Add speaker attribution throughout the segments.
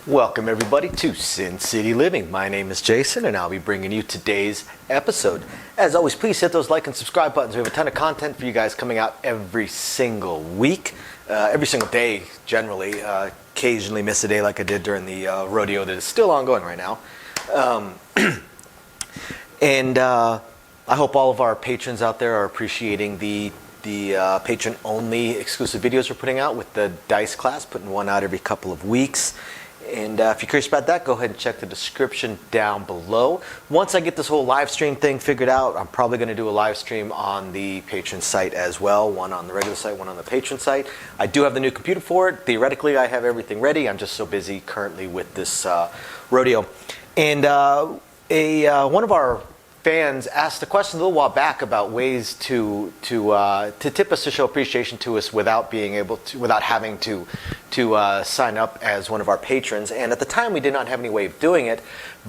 Speaker 1: Welcome everybody to Sin City Living. My name is Jason and I'll be bringing you today's episode. As always, please hit those like and subscribe buttons. We have a ton of content for you guys coming out every single week, every single day generally. Occasionally miss a day like I did during the rodeo that is still ongoing right now. And I hope all of our patrons out there are appreciating the patron-only exclusive videos we're putting out with the dice class, putting one out every couple of weeks. And if you're curious about that, go ahead and check the description down below. Once I get this whole live stream thing figured out, I'm probably going to do a live stream on the patron site as well. One on the regular site, one on the patron site. I do have the new computer for it. Theoretically, I have everything ready. I'm just so busy currently with this rodeo. And one of our fans asked a question a little while back about ways to tip us, to show appreciation to us without having to sign up as one of our patrons. And at the time we did not have any way of doing it,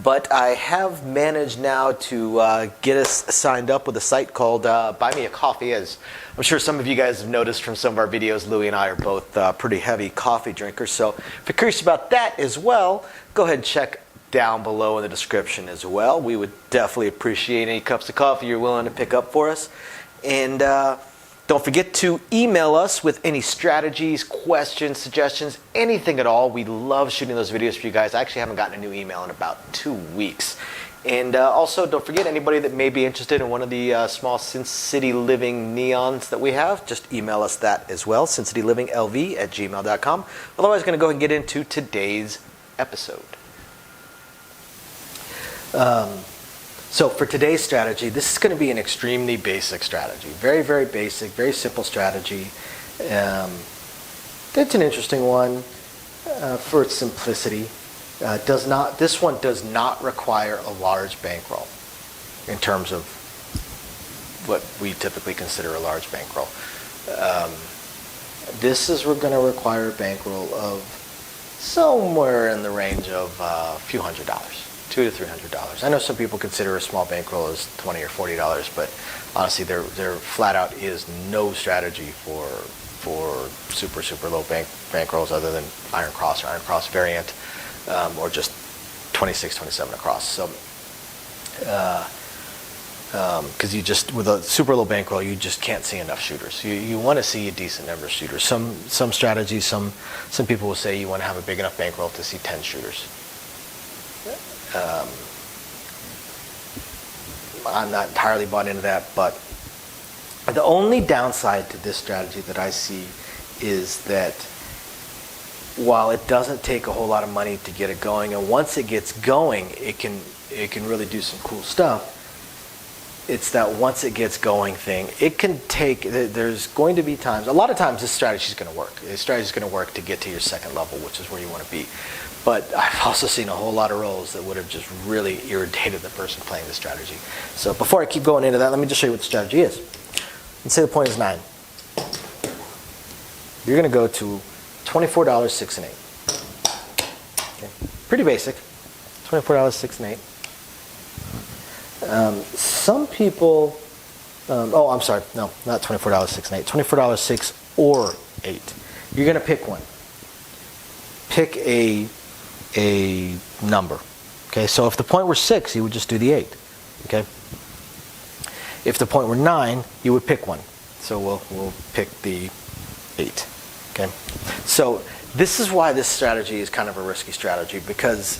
Speaker 1: but I have managed now to get us signed up with a site called Buy Me a Coffee. As I'm sure some of you guys have noticed from some of our videos, Louie and I are both pretty heavy coffee drinkers. So if you're curious about that as well, go ahead and check down below in the description as well. We would definitely appreciate any cups of coffee you're willing to pick up for us. And don't forget to email us with any strategies, questions, suggestions, anything at all. We love shooting those videos for you guys. I actually haven't gotten a new email in about 2 weeks. And also, don't forget, anybody that may be interested in one of the small Sin City Living neons that we have, just email us that as well, sincitylivingLV@gmail.com. Otherwise, going to go ahead and get into today's episode. So for today's strategy, this is going to be an extremely basic strategy. Very, very basic, very simple strategy. It's an interesting one for its simplicity. This one does not require a large bankroll in terms of what we typically consider a large bankroll. We're going to require a bankroll of somewhere in the range of a few $100s. $200 to $300. I know some people consider a small bankroll as $20 or $40, but honestly, there flat out is no strategy for super low bankrolls other than Iron Cross or Iron Cross variant, or just 26, 27 across. So, because you just with a super low bankroll, you just can't see enough shooters. You want to see a decent number of shooters. Some strategies, some people will say you want to have a big enough bankroll to see 10 shooters. I'm not entirely bought into that, but the only downside to this strategy that I see is that while it doesn't take a whole lot of money to get it going, and once it gets going, it can really do some cool stuff. It's that once it gets going thing, it can take, there's going to be times, a lot of times this strategy is going to work. This strategy is going to work to get to your second level, which is where you want to be. But I've also seen a whole lot of rolls that would have just really irritated the person playing the strategy. So before I keep going into that, let me just show you what the strategy is. Let's say the point is 9. You're going to go to $24, 6 and 8. Okay. Pretty basic. $24, 6 and 8. Some people, I'm sorry, no, not $24, 6 and 8. $24, 6 or 8. You're going to pick one. Pick a number. Okay, so if the point were 6, you would just do the 8. Okay. If the point were 9, you would pick one. So we'll pick the 8. Okay. So this is why this strategy is kind of a risky strategy, because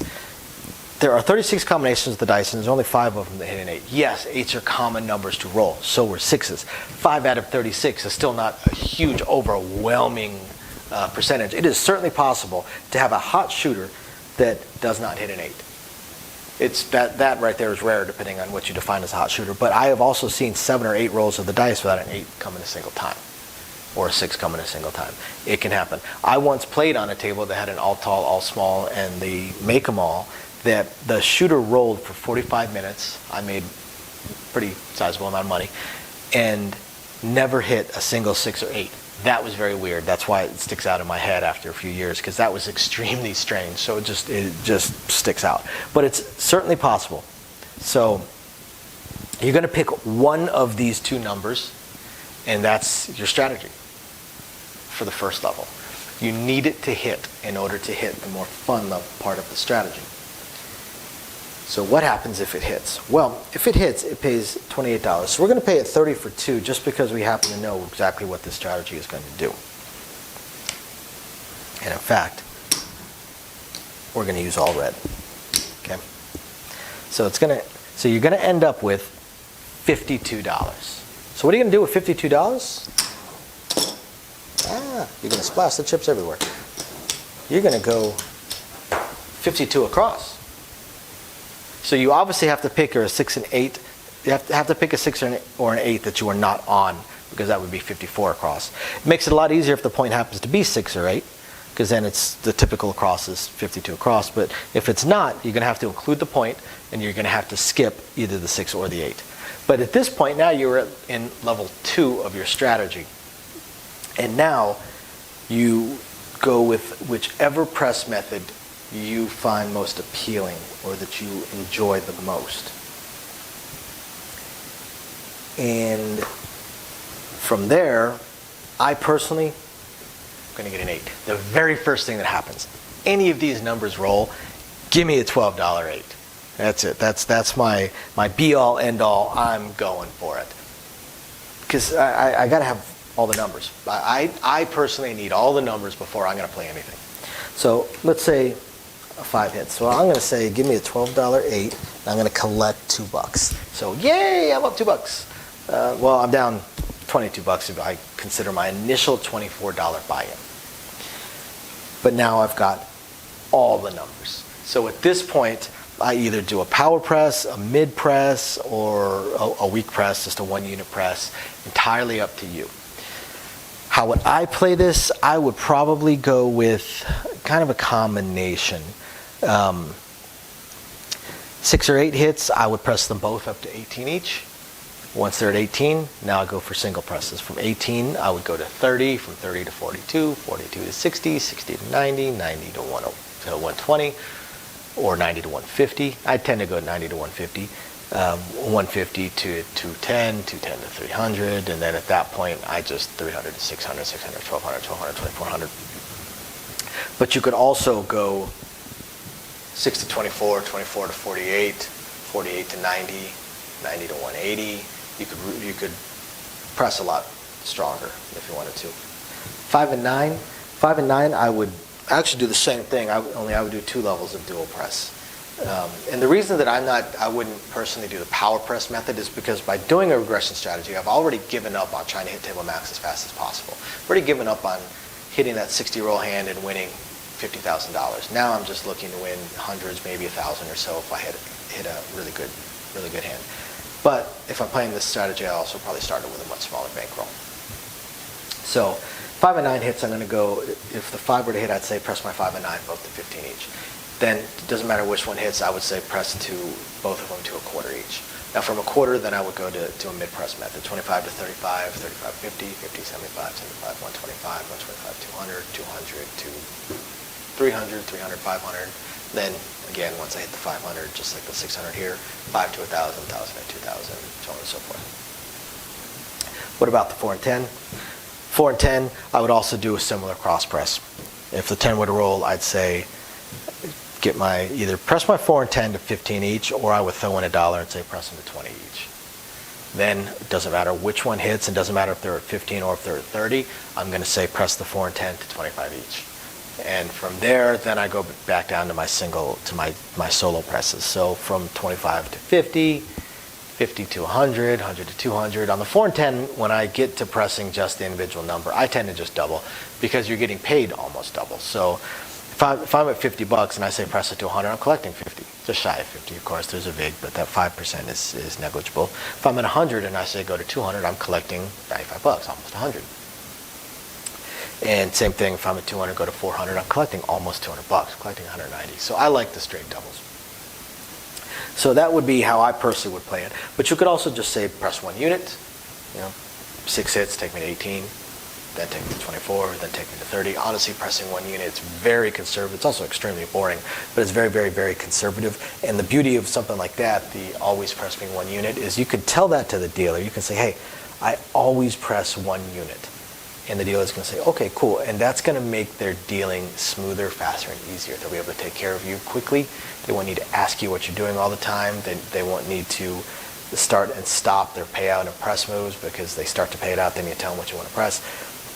Speaker 1: there are 36 combinations of the dice, and there's only 5 of them that hit an 8. Yes, 8s are common numbers to roll. So were 6s. 5 out of 36 is still not a huge, overwhelming percentage. It is certainly possible to have a hot shooter that does not hit an 8. It's that right there is rare, depending on what you define as a hot shooter. But I have also seen 7 or 8 rolls of the dice without an 8 coming a single time, or a 6 coming a single time. It can happen. I once played on a table that had an all tall, all small, and the make 'em all, that the shooter rolled for 45 minutes. I made a pretty sizable amount of money, and never hit a single 6 or 8. That was very weird. That's why it sticks out in my head after a few years, because that was extremely strange. So it just sticks out. But it's certainly possible. So you're going to pick one of these two numbers, and that's your strategy for the first level. You need it to hit in order to hit the more fun part of the strategy. So what happens if it hits? Well, if it hits, it pays $28. So we're going to pay it $30 for 2 just because we happen to know exactly what this strategy is going to do. And in fact, we're going to use all red. Okay. So you're going to end up with $52. So what are you going to do with $52? You're going to splash the chips everywhere. You're going to go 52 across. So you obviously have to pick a 6 and 8. You have to pick a 6 or an 8 that you are not on, because that would be 54 across. It makes it a lot easier if the point happens to be 6 or 8, because then it's the typical across is 52 across. But if it's not, you're going to have to include the point, and you're going to have to skip either the 6 or the 8. But at this point now you're in level 2 of your strategy. And now you go with whichever press method you find most appealing or that you enjoy the most. And from there, I personally am going to get an 8. The very first thing that happens, any of these numbers roll, give me a $12 8. That's it. That's my be-all, end-all. I'm going for it. Because I got to have all the numbers. I personally need all the numbers before I'm going to play anything. So let's say a 5 hits. So I'm going to say, give me a $12 8. And I'm going to collect $2. So yay, I'm up $2. Well, I'm down $22 if I consider my initial $24 buy-in. But now I've got all the numbers. So at this point, I either do a power press, a mid press, or a weak press, just a 1-unit press. Entirely up to you. How would I play this? I would probably go with kind of a combination. 6 or 8 hits, I would press them both up to 18 each. Once they're at 18, now I go for single presses. From 18, I would go to 30, from 30 to 42, 42 to 60, 60 to 90, 90 to 120, or 90 to 150. I tend to go 90 to 150. 150 to 210, 210 to 300, and then at that point I just 300 to 600, 600, 1200, 1200, 2400. But you could also go 6 to 24, 24 to 48, 48 to 90, 90 to 180. You could press a lot stronger if you wanted to. 5 and 9, I would actually do the same thing. I would do 2 levels of dual press. And the reason that I wouldn't personally do the power press method is because by doing a regression strategy, I've already given up on trying to hit table max as fast as possible. I've already given up on hitting that 60 roll hand and winning $50,000. Now I'm just looking to win hundreds, maybe 1,000 or so if I hit a really good hand. But if I'm playing this strategy, I also probably started with a much smaller bankroll. So 5 and 9 hits, I'm going to go, if the 5 were to hit, I'd say press my 5 and 9 both to 15 each. Then it doesn't matter which one hits, I would say press both of them to a quarter each. Now from a quarter, then I would go to a mid-press method, 25 to 35, 35, 50, 50, 75, 75, 125, 125, 200, 200 to 300, 300, 500. Then again, once I hit the 500, just like the 600 here, 5 to 1,000, 1,000 to 2,000, so on and so forth. What about the 4 and 10? 4 and 10, I would also do a similar cross press. If the 10 were to roll, I'd say either press my 4 and 10 to 15 each, or I would throw in $1 and say press them to 20 each. Then it doesn't matter which one hits, and doesn't matter if they're at 15 or if they're at 30, I'm going to say press the 4 and 10 to 25 each. And from there, then I go back down to my solo presses. So from 25 to 50, 50 to 100, 100 to 200. On the 4 and 10, when I get to pressing just the individual number, I tend to just double, because you're getting paid almost double. So if I'm at $50 and I say press it to 100, I'm collecting 50, just shy of 50. Of course, there's a vig, but that 5% is negligible. If I'm at 100 and I say go to 200, I'm collecting $95, almost 100. And same thing, if I'm at 200, go to 400, I'm collecting almost $200, collecting 190. So I like the straight doubles. So that would be how I personally would play it. But you could also just say press 1 unit, 6 hits, take me to 18. Then take me to 24, then take me to 30. Honestly, pressing 1 unit, it's very conservative. It's also extremely boring, but it's very, very, very conservative. And the beauty of something like that, the always press me 1 unit, is you could tell that to the dealer. You can say, hey, I always press 1 unit. And the dealer's going to say, okay, cool. And that's going to make their dealing smoother, faster, and easier. They'll be able to take care of you quickly. They won't need to ask you what you're doing all the time. They won't need to start and stop their payout and press moves, because they start to pay it out, then you tell them what you want to press.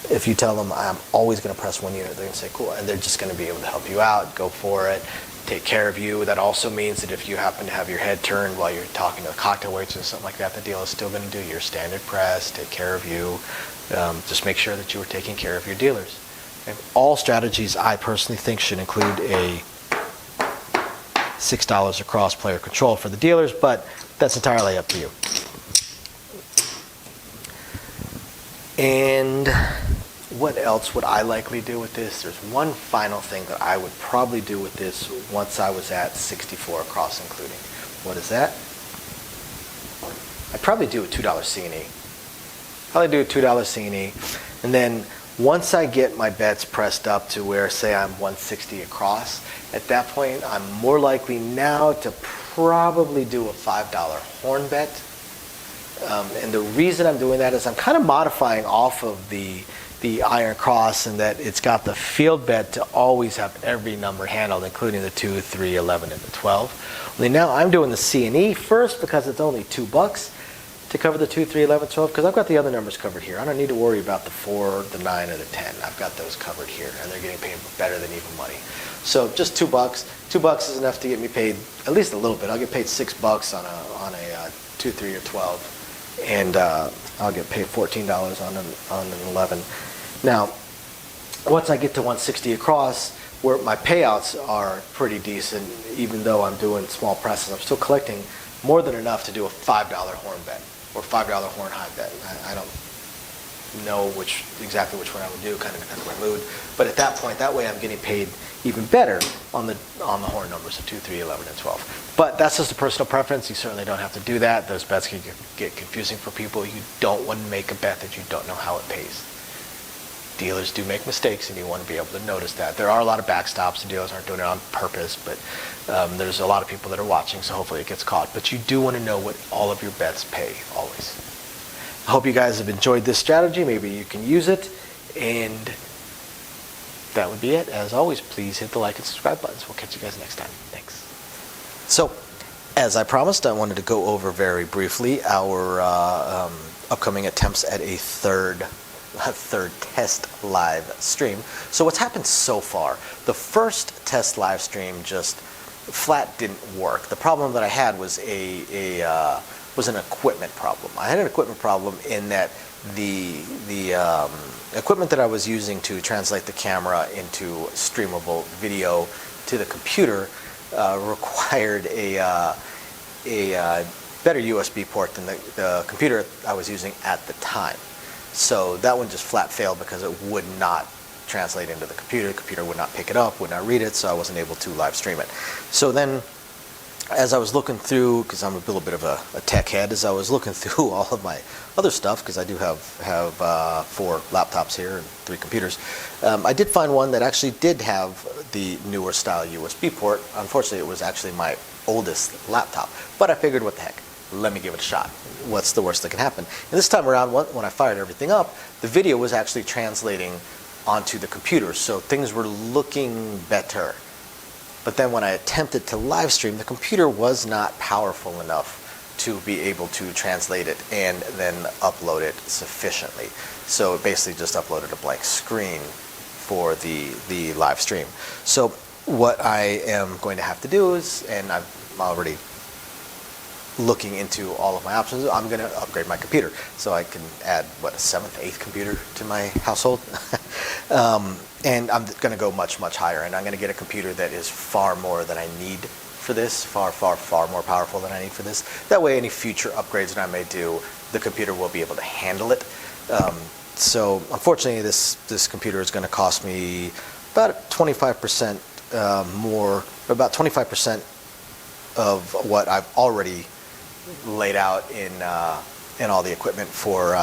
Speaker 1: If you tell them, I'm always going to press one unit, they're going to say, cool. And they're just going to be able to help you out, go for it, take care of you. That also means that if you happen to have your head turned while you're talking to the cocktail waiters or something like that, the dealer is still going to do your standard press, take care of you. Just make sure that you are taking care of your dealers. And all strategies, I personally think, should include a $6 across player control for the dealers, but that's entirely up to you. And what else would I likely do with this? There's one final thing that I would probably do with this once I was at 64 across including. What is that? I'd probably do a $2 C&E. Probably do a $2 C&E. And then once I get my bets pressed up to where, say, I'm 160 across, at that point, I'm more likely now to probably do a $5 horn bet. And the reason I'm doing that is I'm kind of modifying off of the iron cross, in that it's got the field bet to always have every number handled, including the 2, 3, 11, and the 12. Only now I'm doing the C&E first because it's only $2 to cover the 2, 3, 11, 12, because I've got the other numbers covered here. I don't need to worry about the 4, the 9, or the 10. I've got those covered here, and they're getting paid better than even money. So just $2. $2 is enough to get me paid at least a little bit. I'll get paid $6 on a 2, 3, or 12, and I'll get paid $14 on an 11. Now, once I get to 160 across, where my payouts are pretty decent, even though I'm doing small presses, I'm still collecting more than enough to do a $5 horn bet or $5 horn high bet. I don't know exactly which one I would do, kind of depends on my mood. But at that point, that way I'm getting paid even better on the horn numbers of 2, 3, 11, and 12. But that's just a personal preference. You certainly don't have to do that. Those bets can get confusing for people. You don't want to make a bet that you don't know how it pays. Dealers do make mistakes, and you want to be able to notice that. There are a lot of backstops, and dealers aren't doing it on purpose, but there's a lot of people that are watching, so hopefully it gets caught. But you do want to know what all of your bets pay, always. I hope you guys have enjoyed this strategy. Maybe you can use it, and that would be it. As always, please hit the like and subscribe buttons. We'll catch you guys next time. Thanks. So, as I promised, I wanted to go over very briefly our upcoming attempts at a third test live stream. So what's happened so far? The first test live stream just flat didn't work. The problem that I had was was an equipment problem. I had an equipment problem in that the equipment that I was using to translate the camera into streamable video to the computer required a better USB port than the computer I was using at the time. So that one just flat failed because it would not translate into the computer. The computer would not pick it up, would not read it, so I wasn't able to live stream it. So then, as I was looking through, because I'm a little bit of a tech head, as I was looking through all of my other stuff, because I do have 4 laptops here and 3 computers, I did find one that actually did have the newer style USB port. Unfortunately, it was actually my oldest laptop, but I figured, what the heck, let me give it a shot. What's the worst that can happen? And this time around, when I fired everything up, the video was actually translating onto the computer, so things were looking better. But then when I attempted to live stream, the computer was not powerful enough to be able to translate it and then upload it sufficiently. So it basically just uploaded a blank screen for the live stream. So what I am going to have to do is, and I'm already looking into all of my options, I'm going to upgrade my computer so I can add, a 7th, 8th computer to my household. And I'm going to go much, much higher, and I'm going to get a computer that is far more than I need for this, far, far, far more powerful than I need for this. That way, any future upgrades that I may do, the computer will be able to handle it. So unfortunately, this computer is going to cost me about 25% more, about 25% of what I've already laid out in all the equipment for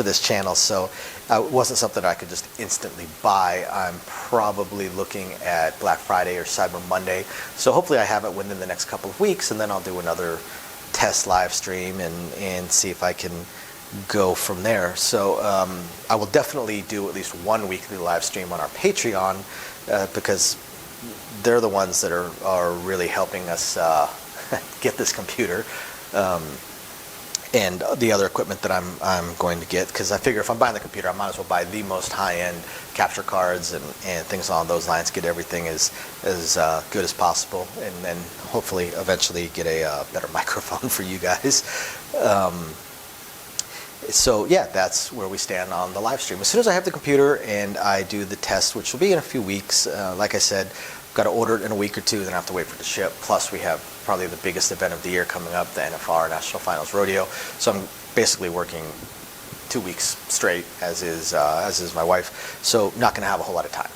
Speaker 1: this channel. So it wasn't something I could just instantly buy. I'm probably looking at Black Friday or Cyber Monday. So hopefully I have it within the next couple of weeks, and then I'll do another test live stream and see if I can go from there. So I will definitely do at least one weekly live stream on our Patreon because they're the ones that are really helping us get this computer and the other equipment that I'm going to get, because I figure if I'm buying the computer, I might as well buy the most high-end capture cards and things along those lines, get everything as good as possible, and then hopefully eventually get a better microphone for you guys. So yeah, that's where we stand on the live stream. As soon as I have the computer and I do the test, which will be in a few weeks, like I said, I've got to order it in a week or two, then I have to wait for it to ship. Plus we have probably the biggest event of the year coming up, the NFR, National Finals Rodeo. So I'm basically working 2 weeks straight, as is my wife. So not going to have a whole lot of time.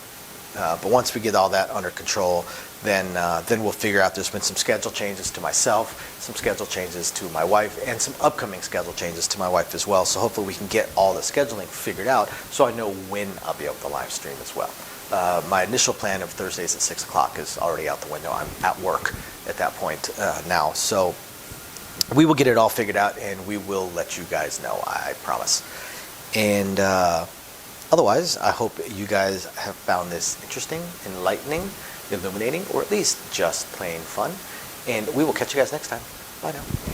Speaker 1: But once we get all that under control, then we'll figure out. There's been some schedule changes to myself, some schedule changes to my wife, and some upcoming schedule changes to my wife as well. So hopefully we can get all the scheduling figured out so I know when I'll be able to live stream as well. My initial plan of Thursdays at 6 o'clock is already out the window. I'm at work at that point now. So we will get it all figured out, and we will let you guys know, I promise. And otherwise, I hope you guys have found this interesting, enlightening, illuminating, or at least just plain fun. And we will catch you guys next time. Bye now.